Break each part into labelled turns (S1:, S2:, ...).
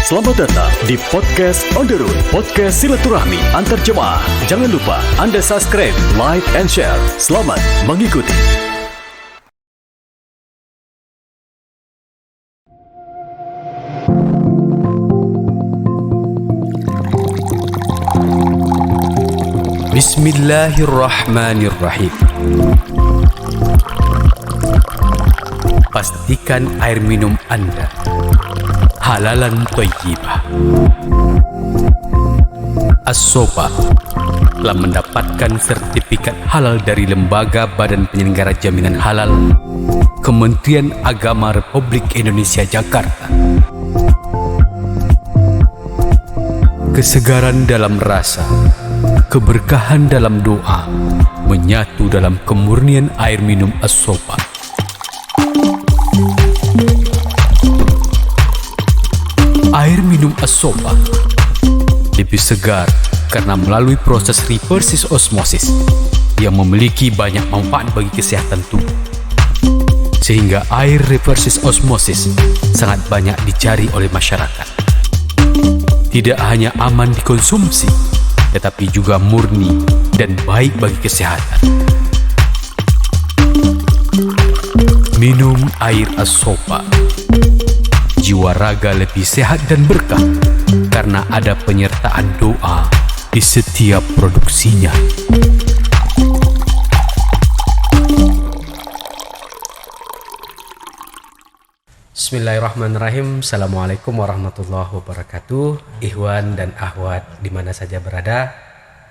S1: Selamat datang di Podcast On The Road, podcast silaturahmi antar jemaah. Jangan lupa Anda subscribe, like, and share. Selamat mengikuti.
S2: Bismillahirrahmanirrahim. Pastikan air minum Anda halalan thayyibah. As-Sofa telah mendapatkan sertifikat halal dari Lembaga Badan Penyelenggara Jaminan Halal Kementerian Agama Republik Indonesia Jakarta. Kesegaran dalam rasa, keberkahan dalam doa, menyatu dalam kemurnian air minum As-Sofa. Air minum As-Sofa lebih segar karena melalui proses reverse osmosis yang memiliki banyak manfaat bagi kesehatan tubuh. Sehingga air reverse osmosis sangat banyak dicari oleh masyarakat. Tidak hanya aman dikonsumsi, tetapi juga murni dan baik bagi kesehatan. Minum air As-Sofa. Jiwa raga lebih sehat dan berkah karena ada penyertaan doa di setiap produksinya. Bismillahirrahmanirrahim. Assalamualaikum warahmatullahi wabarakatuh. Ikhwan dan akhwat di mana saja berada,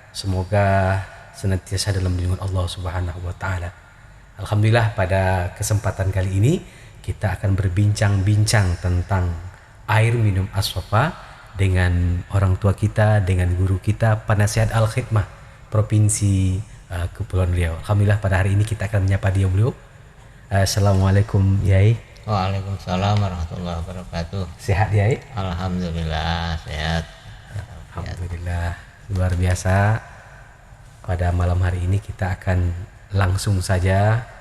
S2: semoga senantiasa dalam lindungan Allah Subhanahu wa taala. Alhamdulillah, pada kesempatan kali ini kita akan berbincang-bincang tentang air minum As-Sofa dengan orang tua kita, dengan guru kita, Penasihat Al-Khidmah Provinsi Kepulauan Riau. Alhamdulillah, pada hari ini kita akan menyapa beliau. Assalamualaikum Yai.
S3: Waalaikumsalam warahmatullahi wabarakatuh.
S2: Sehat Yai?
S3: Alhamdulillah sehat.
S2: Alhamdulillah, luar biasa. Pada malam hari ini kita akan langsung saja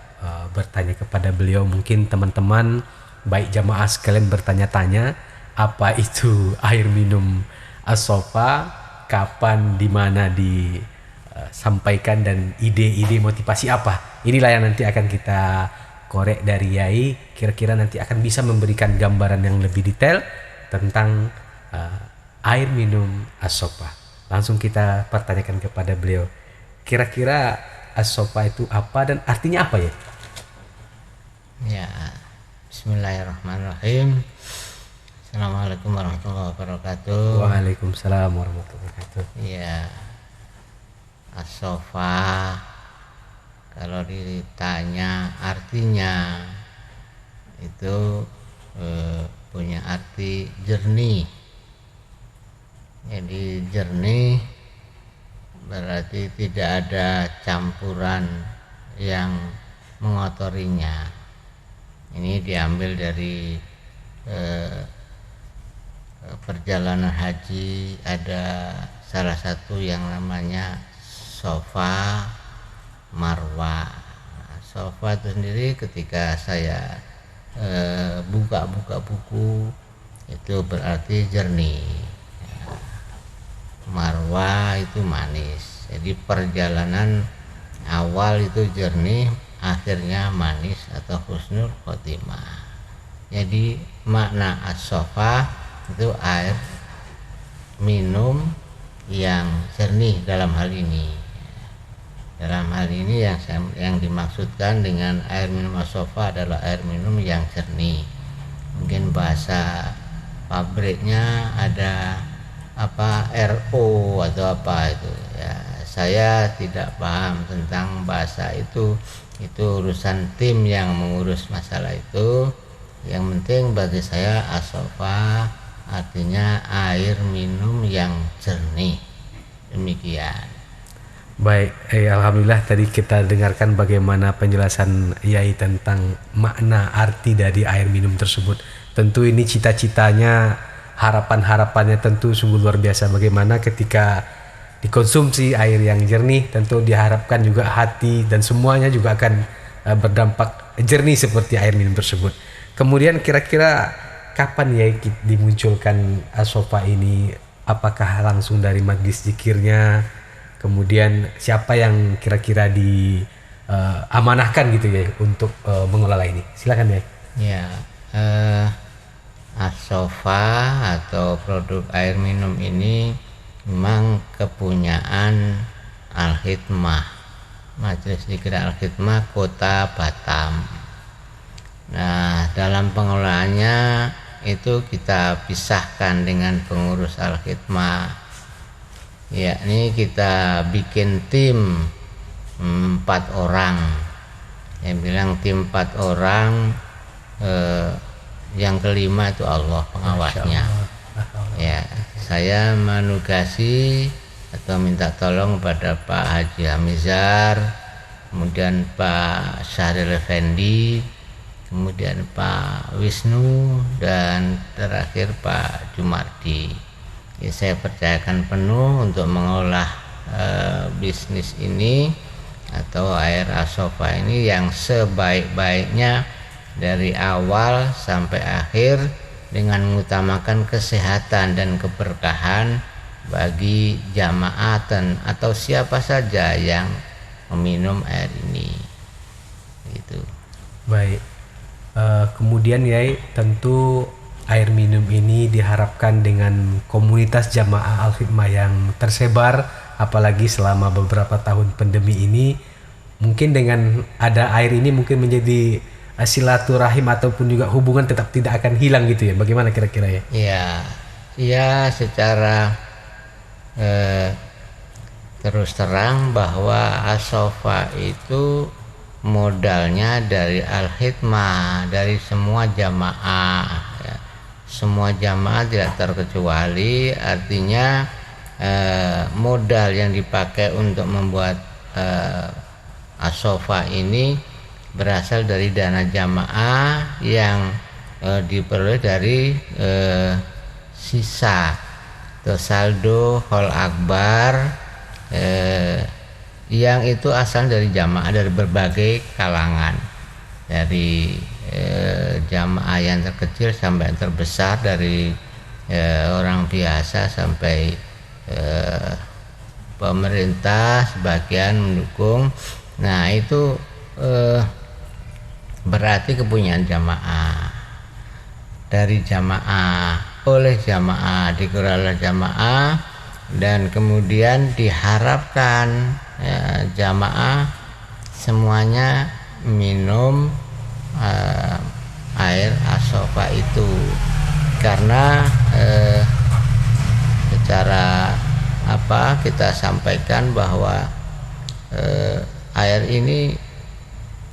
S2: bertanya kepada beliau. Mungkin teman-teman baik jamaah sekalian bertanya-tanya, apa itu air minum As-Sofa, kapan, di mana disampaikan, dan ide-ide motivasi apa. Inilah yang nanti akan kita korek dari Yai. Kira-kira nanti akan bisa memberikan gambaran yang lebih detail tentang air minum As-Sofa. Langsung kita pertanyakan kepada beliau, kira-kira As-Sofa itu apa dan artinya apa ya?
S3: Ya, bismillahirrahmanirrahim. Assalamualaikum warahmatullahi wabarakatuh.
S2: Waalaikumsalam warahmatullahi wabarakatuh.
S3: Ya, As-Sofa kalau ditanya artinya itu punya arti jernih. Jadi jernih berarti tidak ada campuran yang mengotorinya. Ini diambil dari perjalanan haji, ada salah satu yang namanya Sofa Marwa. Sofa itu sendiri ketika saya buka buku itu berarti jernih. Marwa itu manis. Jadi perjalanan awal itu jernih, akhirnya manis atau husnul khotimah. Jadi makna As-Sofa itu air minum yang jernih dalam hal ini. Dalam hal ini yang dimaksudkan dengan air minum As-Sofa adalah air minum yang jernih. Mungkin bahasa pabriknya ada apa, RO atau apa itu ya. Saya tidak paham tentang bahasa itu urusan tim yang mengurus masalah itu. Yang penting bagi saya As-Sofa artinya air minum yang jernih. Demikian.
S2: Baik, alhamdulillah tadi kita dengarkan bagaimana penjelasan Yai tentang makna arti dari air minum tersebut. Tentu ini cita-citanya, harapan-harapannya tentu sungguh luar biasa. Bagaimana ketika dikonsumsi air yang jernih, tentu diharapkan juga hati dan semuanya juga akan berdampak jernih seperti air minum tersebut. Kemudian kira-kira kapan ya dimunculkan Asofa ini? Apakah langsung dari majlis zikirnya? Kemudian siapa yang kira-kira amanahkan gitu ya untuk mengelola ini? Silakan ya.
S3: Ya, Asofa atau produk air minum ini memang kepunyaan Al-Hikmah, Majelis Zikir Al-Hikmah Kota Batam. Nah, dalam pengelolaannya itu kita pisahkan dengan pengurus Al-Hikmah, yakni kita bikin tim 4 orang. Yang bilang tim 4 orang, yang kelima itu Allah pengawasnya. Ya, saya menugasi atau minta tolong kepada Pak Haji Hamizar, kemudian Pak Syahril Effendi, kemudian Pak Wisnu, dan terakhir Pak Jumardi. Ya, saya percayakan penuh untuk mengolah bisnis ini atau air Asofa ini yang sebaik-baiknya dari awal sampai akhir, dengan mengutamakan kesehatan dan keberkahan bagi jamaah atau siapa saja yang meminum air ini. Gitu.
S2: Baik. Kemudian ya tentu air minum ini diharapkan dengan komunitas jamaah Al-Hikmah yang tersebar, apalagi selama beberapa tahun pandemi ini, mungkin dengan ada air ini mungkin menjadi silaturahim ataupun juga hubungan tetap tidak akan hilang gitu ya. Bagaimana kira-kira ya?
S3: Ya secara terus terang bahwa Asofa itu modalnya dari Al-Hikmah, dari semua jamaah ya. Semua jamaah tidak terkecuali, artinya modal yang dipakai untuk membuat Asofa ini berasal dari dana jamaah yang diperoleh dari sisa atau saldo hol akbar yang itu asal dari jamaah dari berbagai kalangan, dari jamaah yang terkecil sampai yang terbesar, dari orang biasa sampai pemerintah sebagian mendukung. Nah itu berarti kepunyaan jamaah, dari jamaah, oleh jamaah, dikelola jamaah, dan kemudian diharapkan jamaah semuanya minum air Asofa itu, karena secara kita sampaikan bahwa air ini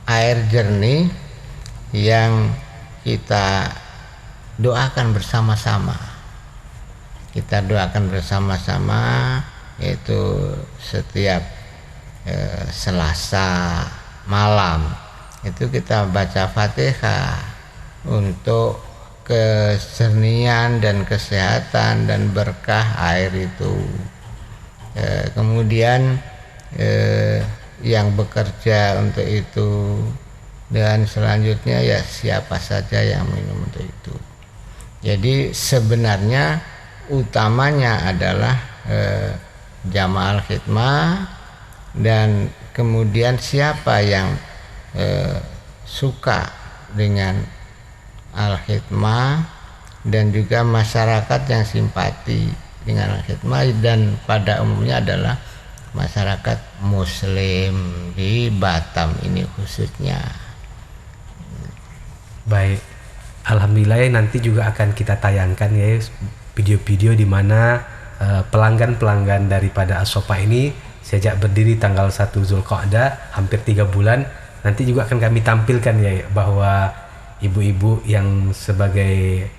S3: air jernih yang kita doakan bersama-sama. Kita doakan bersama-sama, yaitu setiap Selasa malam itu kita baca Fatihah untuk kesernian dan kesehatan dan berkah air itu. Kemudian yang bekerja untuk itu, dan selanjutnya ya siapa saja yang minum untuk itu. Jadi sebenarnya utamanya adalah jamaah Al-Hikmah, dan kemudian siapa yang suka dengan Al-Hikmah, dan juga masyarakat yang simpati dengan Al-Hikmah, dan pada umumnya adalah masyarakat Muslim di Batam ini khususnya.
S2: Baik, alhamdulillah ya, nanti juga akan kita tayangkan ya video-video di mana pelanggan-pelanggan daripada Asofa ini sejak berdiri tanggal 1 Zulqa'dah hampir 3 bulan, nanti juga akan kami tampilkan ya bahwa ibu-ibu yang sebagai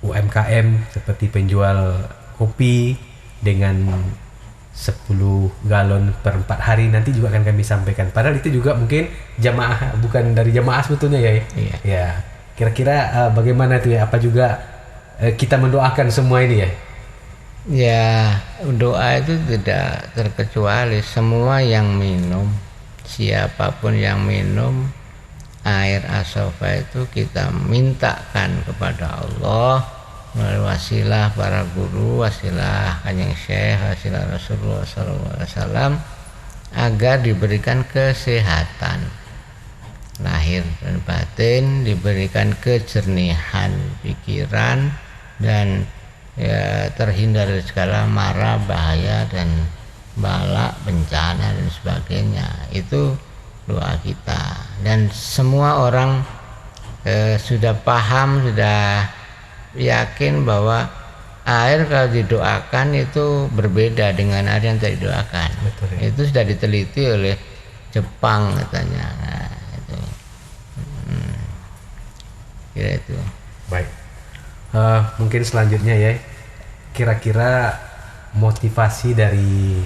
S2: UMKM seperti penjual kopi dengan 10 galon per 4 hari nanti juga akan kami sampaikan. Padahal itu juga mungkin jamaah, bukan dari jamaah sebetulnya ya.
S3: Iya.
S2: Ya. Kira-kira bagaimana itu ya? Apa juga kita mendoakan semua ini ya?
S3: Ya, doa itu tidak terkecuali, semua yang minum, siapapun yang minum air as-sofa itu kita mintakan kepada Allah melalui wasilah para guru, wasilah Kanjeng Syekh, wasilah Rasulullah SAW, agar diberikan kesehatan lahir dan batin, diberikan kejernihan pikiran, dan ya, terhindar dari segala mara, bahaya, dan bala, bencana, dan sebagainya. Itu doa kita, dan semua orang sudah paham, sudah yakin bahwa air kalau didoakan itu berbeda dengan air yang tidak didoakan.
S2: Betul, ya.
S3: Itu sudah diteliti oleh Jepang katanya. Nah, itu kira itu.
S2: Baik. Mungkin selanjutnya ya, kira-kira motivasi dari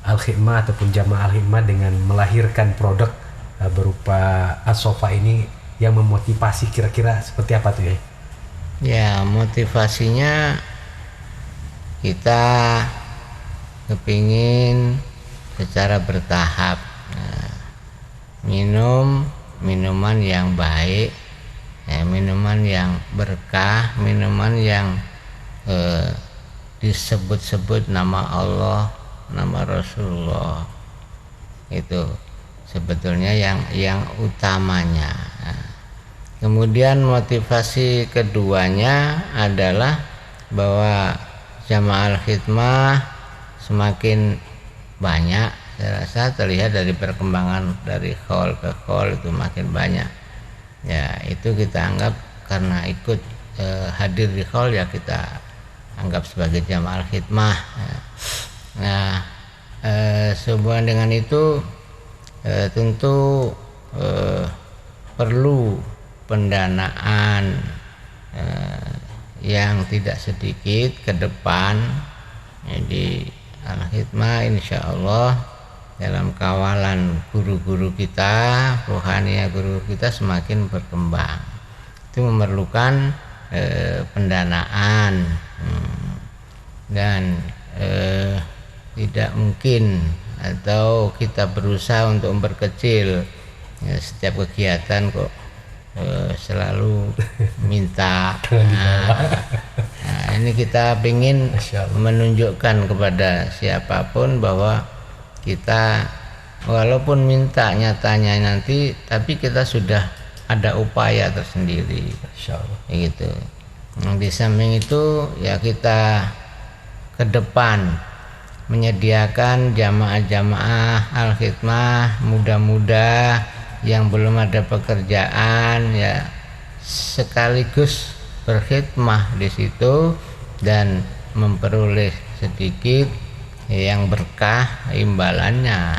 S2: Al-Hikmah ataupun Jamaah Al-Hikmah dengan melahirkan produk berupa as-sofa ini yang memotivasi, kira-kira seperti apa tuh ya?
S3: Ya, motivasinya kita kepingin secara bertahap minum minuman yang baik, minuman yang berkah, minuman yang disebut-sebut nama Allah, nama Rasulullah. Itu sebetulnya yang utamanya. Kemudian motivasi keduanya adalah bahwa Jamaah Al-Hikmah semakin banyak, saya rasa terlihat dari perkembangan dari hall ke hall itu makin banyak. Ya, itu kita anggap karena ikut hadir di hall, ya kita anggap sebagai Jamaah Al-Hikmah. Nah, sehubungan dengan itu tentu perlu pendanaan yang tidak sedikit ke depan. Jadi Al-Hikmah insya Allah dalam kawalan guru-guru kita, rohania guru kita semakin berkembang. Itu memerlukan pendanaan, dan tidak mungkin atau kita berusaha untuk memperkecil ya, setiap kegiatan kok selalu minta. Nah, ini kita ingin menunjukkan kepada siapapun bahwa kita walaupun minta nyatanya nanti, tapi kita sudah ada upaya tersendiri. Gitu. Di samping itu ya kita ke depan menyediakan jamaah-jamaah Al-Hikmah muda-muda yang belum ada pekerjaan, ya sekaligus berkhidmah di situ dan memperoleh sedikit yang berkah imbalannya.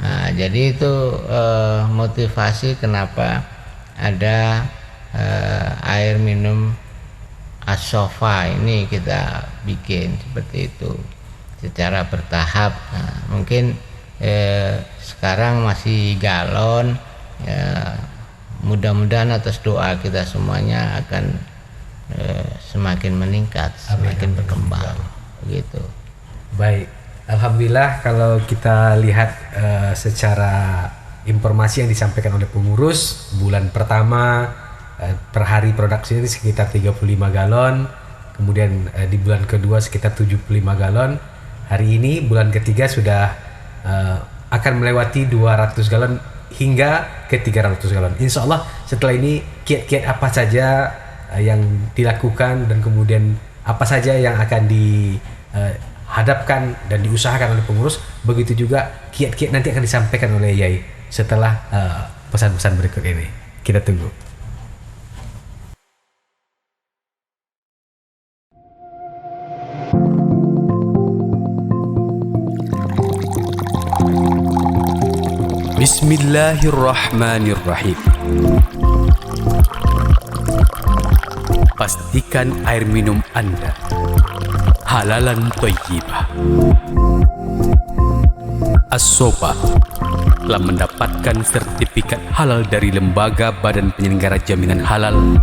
S3: Nah, jadi itu motivasi kenapa ada air minum as-sofa ini kita bikin seperti itu secara bertahap. Nah, mungkin sekarang masih galon, ya, mudah-mudahan atas doa kita semuanya akan semakin meningkat, semakin berkembang begitu.
S2: Baik, alhamdulillah kalau kita lihat secara informasi yang disampaikan oleh pengurus, bulan pertama per hari produksi ini sekitar 35 galon, kemudian di bulan kedua sekitar 75 galon. Hari ini bulan ketiga sudah akan melewati 200 galon hingga ke 300 galon. Insya Allah setelah ini kiat-kiat apa saja yang dilakukan dan kemudian apa saja yang akan dihadapkan dan diusahakan oleh pengurus, begitu juga kiat-kiat nanti akan disampaikan oleh Yai setelah pesan-pesan berikut ini. Kita tunggu.
S1: Bismillahirrahmanirrahim. Pastikan air minum Anda halalan thayyibah. As-Sofa telah mendapatkan sertifikat halal dari Lembaga Badan Penyelenggara Jaminan Halal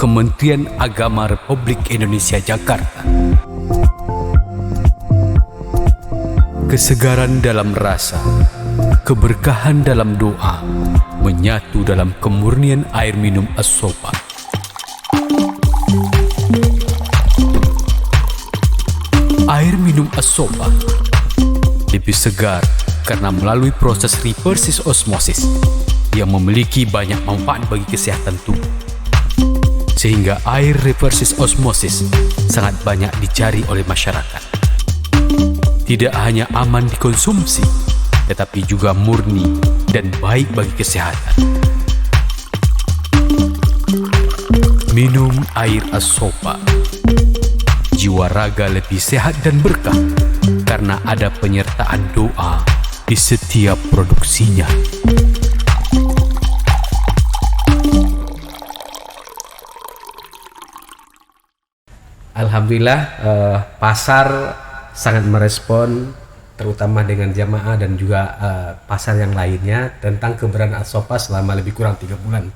S1: Kementerian Agama Republik Indonesia Jakarta. Kesegaran dalam rasa, keberkahan dalam doa, menyatu dalam kemurnian air minum As-Sofa. Air minum As-Sofa lebih segar karena melalui proses reverse osmosis yang memiliki banyak manfaat bagi kesehatan tubuh. Sehingga air reverse osmosis sangat banyak dicari oleh masyarakat. Tidak hanya aman dikonsumsi, tetapi juga murni dan baik bagi kesehatan. Minum air As-Sofa. Jiwa raga lebih sehat dan berkah karena ada penyertaan doa di setiap produksinya.
S2: Alhamdulillah pasar sangat merespon, terutama dengan jamaah dan juga pasar yang lainnya tentang keberadaan As-Sofa selama lebih kurang 3 bulan.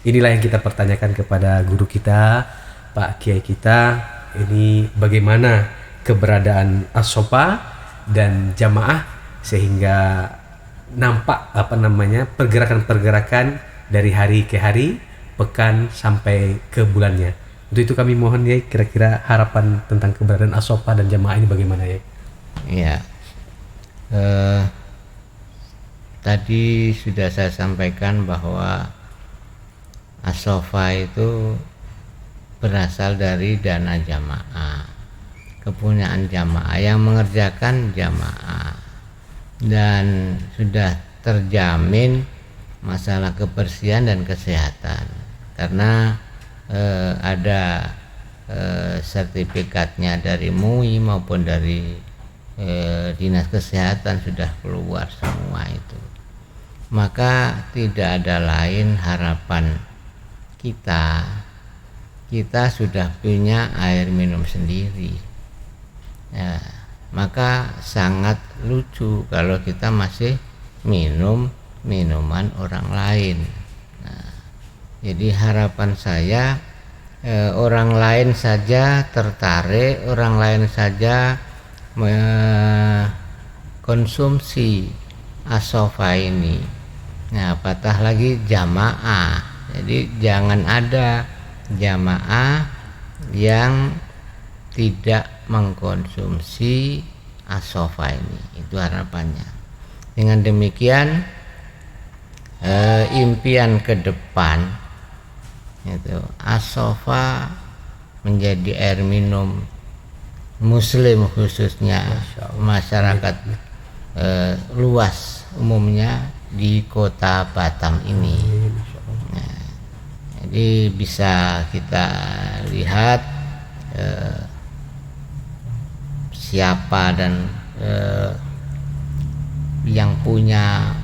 S2: Inilah yang kita pertanyakan kepada guru kita, Pak Kiai kita, ini bagaimana keberadaan As-Sofa dan jamaah sehingga nampak pergerakan-pergerakan dari hari ke hari, pekan sampai ke bulannya. Untuk itu kami mohon ya, kira-kira harapan tentang keberadaan As-Sofa dan jamaah ini bagaimana ya?
S3: Iya, tadi sudah saya sampaikan bahwa As-Sofa itu berasal dari dana jamaah, kepunyaan jamaah yang mengerjakan jamaah, dan sudah terjamin masalah kebersihan dan kesehatan karena ada sertifikatnya dari MUI maupun dari dinas kesehatan sudah keluar semua itu. Maka tidak ada lain harapan kita sudah punya air minum sendiri ya, maka sangat lucu kalau kita masih minum minuman orang lain. Jadi harapan saya orang lain saja tertarik, orang lain saja mengkonsumsi As-Sofa ini. Nah, apatah lagi jamaah. Jadi jangan ada jamaah yang tidak mengkonsumsi As-Sofa ini. Itu harapannya. Dengan demikian impian ke depan itu As-Sofa menjadi air minum Muslim, khususnya masyarakat luas umumnya di kota Batam ini. Nah, jadi bisa kita lihat siapa dan yang punya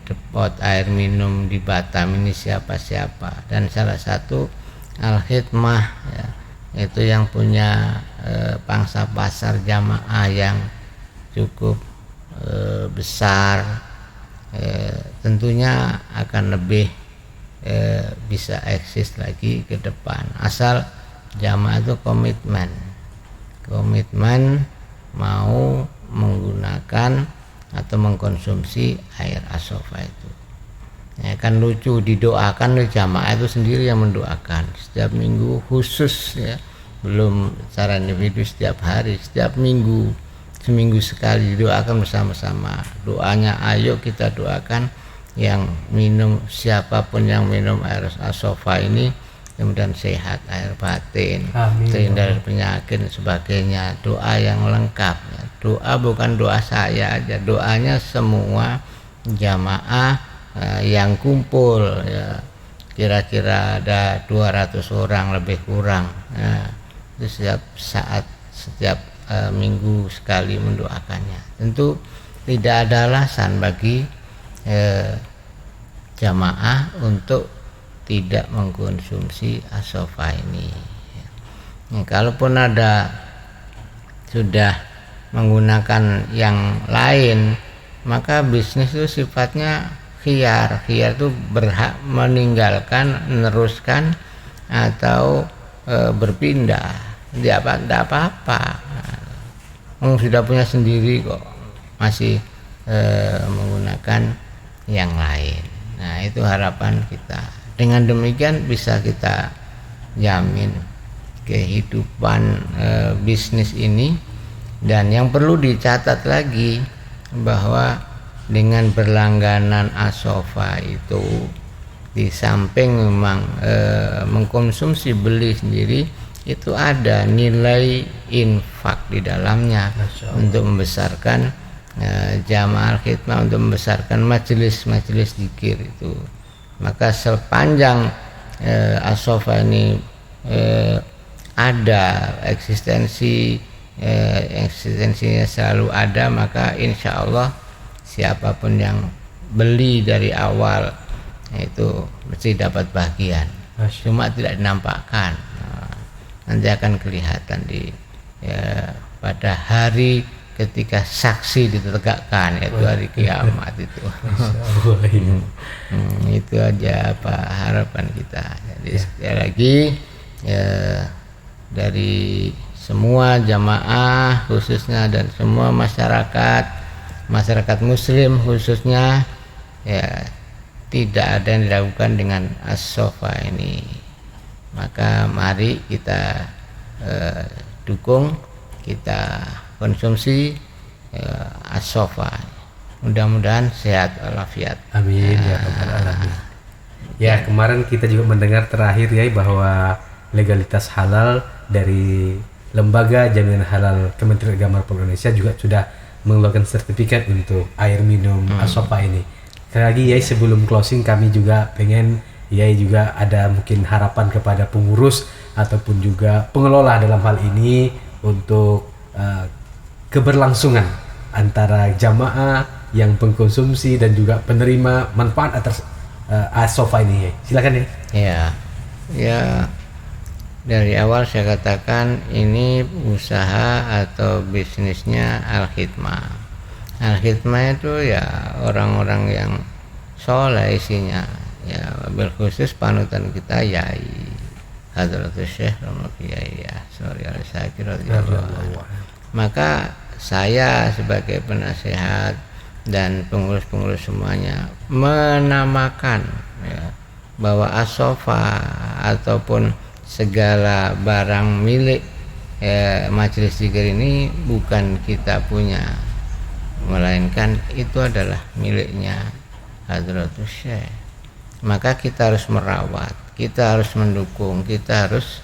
S3: depot air minum di Batam ini siapa-siapa, dan salah satu Al-Khidmah ya, itu yang punya pangsa pasar jamaah yang cukup besar, tentunya akan lebih bisa eksis lagi ke depan, asal jamaah itu komitmen mau menggunakan atau mengkonsumsi air As-Sofa itu. Ya, kan lucu, didoakan oleh jamaah itu sendiri yang mendoakan setiap minggu khusus ya, belum secara individu setiap hari, setiap minggu, seminggu sekali didoakan bersama-sama. Doanya ayo kita doakan yang minum, siapapun yang minum air As-Sofa ini kemudian sehat, air batin, terhindar dari penyakit dan sebagainya. Doa yang lengkap ya. Doa bukan doa saya aja, doanya semua jamaah yang kumpul ya. Kira-kira ada 200 orang lebih kurang ya. Itu setiap saat, setiap minggu sekali mendoakannya. Tentu tidak ada alasan bagi jamaah untuk tidak mengkonsumsi As-Sofa ini. Nah, kalaupun ada sudah menggunakan yang lain, maka bisnis itu sifatnya khiyar. Khiyar itu berhak meninggalkan, meneruskan atau berpindah. Tidak apa-apa. Sudah punya sendiri kok, masih menggunakan yang lain. Nah, itu harapan kita. Dengan demikian bisa kita jamin kehidupan bisnis ini. Dan yang perlu dicatat lagi bahwa dengan berlangganan As-Sofa itu, di samping memang mengkonsumsi beli sendiri, itu ada nilai infak di dalamnya untuk membesarkan jamaah khidmah, untuk membesarkan majelis-majelis zikir itu. Maka sepanjang As-Sofa ini ada eksistensinya selalu ada, maka insya Allah siapapun yang beli dari awal itu mesti dapat bagian. Cuma tidak dinampakkan. Nanti akan kelihatan pada hari ketika saksi ditegakkan, yaitu hari kiamat itu. Itu aja apa harapan kita. Jadi sekali lagi dari semua jamaah khususnya dan semua masyarakat muslim khususnya, ya tidak ada yang dilakukan dengan As-Sofa ini. Maka mari kita dukung, kita konsumsi As-Sofa. Mudah-mudahan sehat walafiat.
S2: Amin ya rabbal alamin. Ya, kemarin kita juga mendengar terakhir ya bahwa legalitas halal dari Lembaga Jaminan Halal Kementerian Agama Republik Indonesia juga sudah mengeluarkan sertifikat untuk air minum As-Sofa ini. Sekali lagi ya, sebelum closing kami juga pengen ya juga ada mungkin harapan kepada pengurus ataupun juga pengelola dalam hal ini untuk keberlangsungan antara jamaah yang pengkonsumsi dan juga penerima manfaat atas As-Sofa ini ya. Silakan ya.
S3: Ya, dari awal saya katakan ini usaha atau bisnisnya Al-Khidmah. Al-Khidmah itu ya orang-orang yang soleh isinya, ya wabil khusus panutan kita Yai Hadratus Syekh Romo Kiai Sori Al-Syakir radhiyallahu anhu. Maka saya sebagai penasehat dan pengurus-pengurus semuanya menamakan ya, bahwa As-Sofa ataupun segala barang milik majelis zikir ini bukan kita punya, melainkan itu adalah miliknya Hadratus Syekh. Maka kita harus merawat, kita harus mendukung, kita harus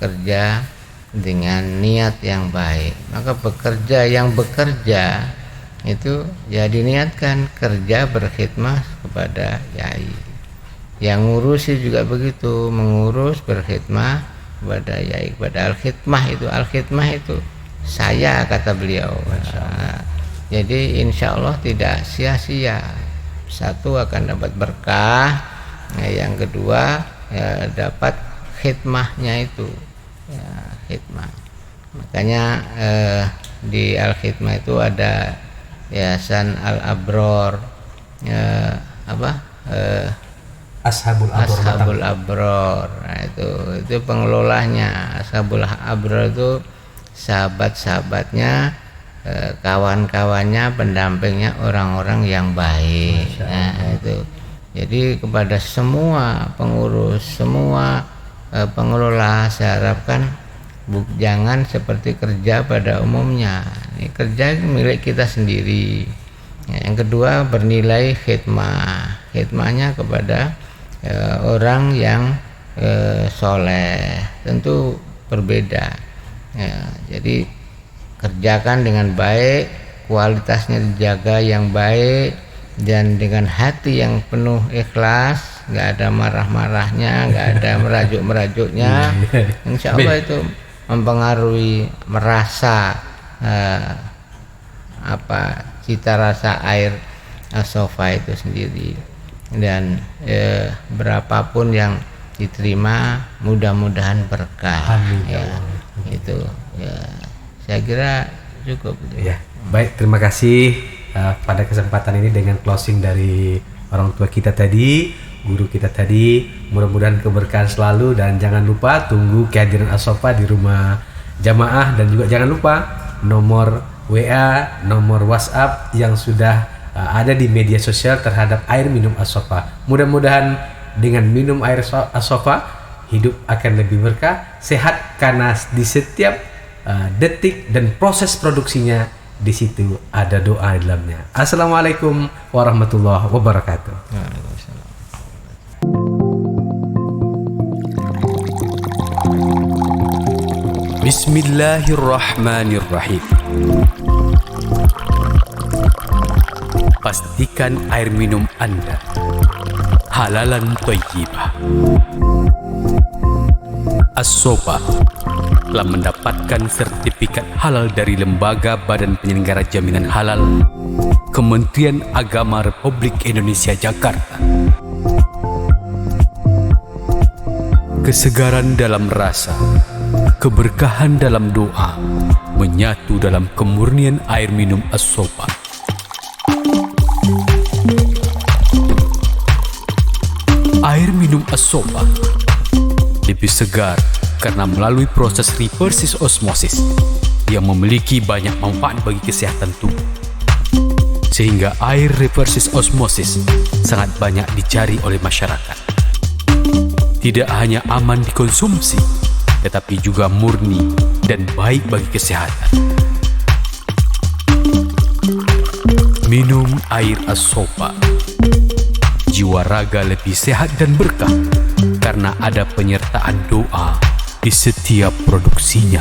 S3: kerja dengan niat yang baik. Maka yang bekerja itu ya diniatkan kerja berkhidmah kepada Yai. Yang ngurusi juga begitu, mengurus berkhidmah kepada Yai, kepada Al-Khidmah itu saya, kata beliau. Jadi insya Allah tidak sia-sia. Satu akan dapat berkah, yang kedua ya, dapat khidmahnya itu ya, khidmah. Makanya di Al-Khidmah itu ada Yayasan Al-Abror, Ashabul Abror. Nah, itu pengelolanya. Ashabul Abror itu sahabat-sahabatnya, kawan-kawannya, pendampingnya orang-orang yang baik. Nah, itu jadi kepada semua pengurus, semua pengelola saya harapkan jangan seperti kerja pada umumnya. Ini kerja milik kita sendiri. Yang kedua bernilai khidmahnya kepada orang yang soleh, tentu berbeda ya. Jadi kerjakan dengan baik, kualitasnya dijaga yang baik, dan dengan hati yang penuh ikhlas, nggak ada marah-marahnya, nggak ada merajuk-merajuknya. Insya Allah itu mempengaruhi merasa cita rasa air As-Sofa itu sendiri. Dan berapapun yang diterima mudah-mudahan berkah.
S2: Amin.
S3: Ya, itu ya. Saya kira cukup.
S2: Ya, baik, terima kasih pada kesempatan ini dengan closing dari orang tua kita tadi, guru kita tadi. Mudah-mudahan keberkahan selalu, dan jangan lupa tunggu kehadiran As-Sofa di rumah jamaah, dan juga jangan lupa nomor WA, nomor WhatsApp yang sudah ada di media sosial terhadap air minum As-Sofa. Mudah-mudahan dengan minum air As-Sofa hidup akan lebih berkah, sehat, karena di setiap detik dan proses produksinya di situ ada doa di dalamnya. Assalamualaikum warahmatullahi wabarakatuh.
S1: Bismillahirrahmanirrahim. Pastikan air minum Anda halalan thayyibah. As-Sofa telah mendapatkan sertifikat halal dari Lembaga Badan Penyelenggara Jaminan Halal Kementerian Agama Republik Indonesia Jakarta. Kesegaran dalam rasa, keberkahan dalam doa, menyatu dalam kemurnian air minum As-Sofa. Air minum As-Sofa lebih segar karena melalui proses reverse osmosis yang memiliki banyak manfaat bagi kesehatan tubuh. Sehingga air reverse osmosis sangat banyak dicari oleh masyarakat. Tidak hanya aman dikonsumsi, tetapi juga murni dan baik bagi kesehatan. Minum air As-Sofa. Jiwa raga lebih sehat dan berkah karena ada penyertaan doa di setiap produksinya.